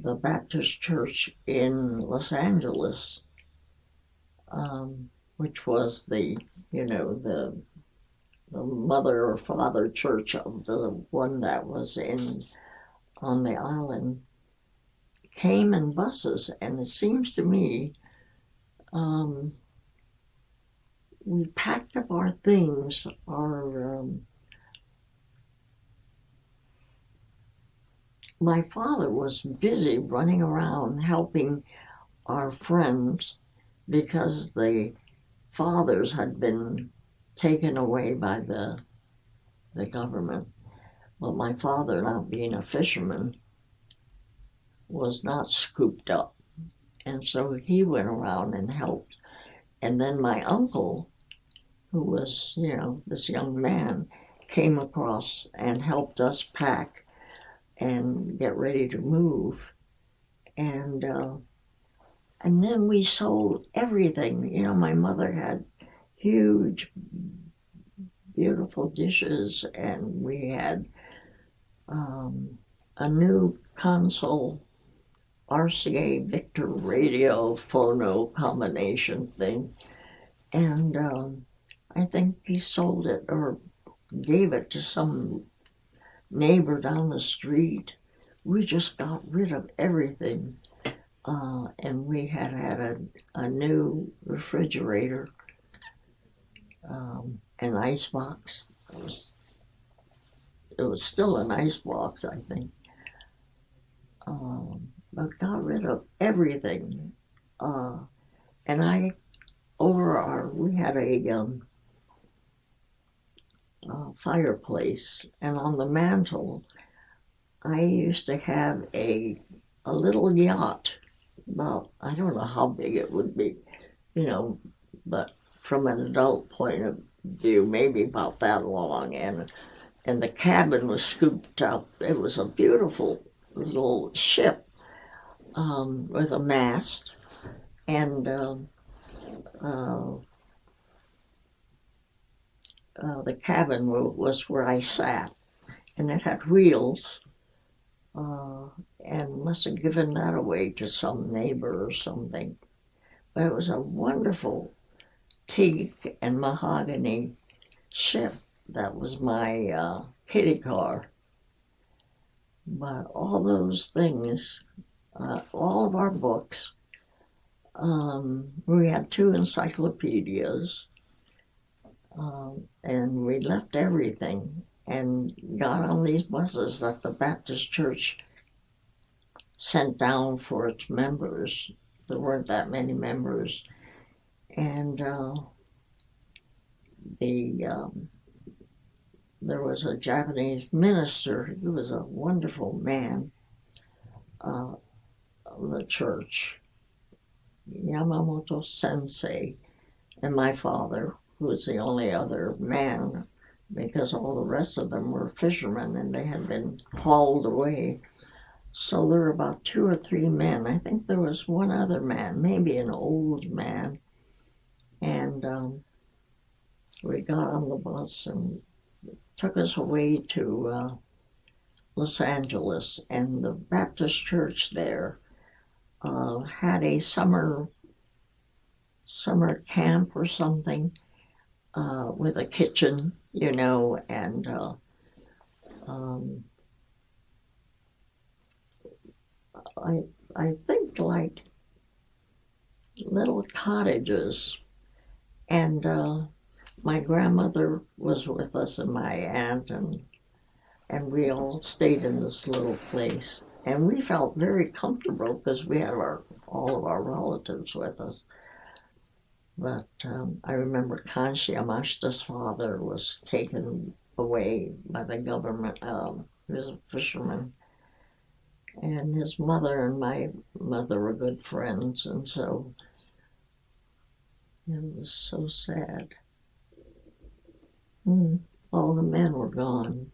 the Baptist church in Los Angeles, which was the mother or father church of the one that was on the island, came in buses, and it seems to me we packed up our things. My father was busy running around helping our friends because the fathers had been taken away by the government. But my father, not being a fisherman, was not scooped up. And so he went around and helped. And then my uncle, who was, this young man, came across and helped us pack and get ready to move. And then we sold everything. My mother had huge, beautiful dishes, and we had a new console RCA Victor radio phono combination thing. And I think he sold it or gave it to some neighbor down the street. We just got rid of everything. And we had a new refrigerator, an ice box. It was still an ice box, I think. But got rid of everything. And we had a fireplace, and on the mantle, I used to have a little yacht. About, I don't know how big it would be, but from an adult point of view, maybe about that long. And the cabin was scooped up. It was a beautiful little ship with a mast, and the cabin was where I sat, and it had wheels, and must have given that away to some neighbor or something. But it was a wonderful teak and mahogany ship. That was my kiddie car. But all those things, all of our books, we had 2 encyclopedias, and we left everything and got on these buses that the Baptist church sent down for its members. There weren't that many members. And there was a Japanese minister. He was a wonderful man of the church, Yamamoto Sensei, and my father, who was the only other man, because all the rest of them were fishermen and they had been hauled away. So there were about 2 or 3 men. I think there was one other man, maybe an old man. And we got on the bus and took us away to Los Angeles. And the Baptist church there had a summer camp or something with a kitchen, and I think like little cottages. And my grandmother was with us and my aunt, and we all stayed in this little place. And we felt very comfortable because we had all of our relatives with us. But I remember Kanshi Yamashita's father was taken away by the government. He was a fisherman. And his mother and my mother were good friends, and so it was so sad. All the men were gone.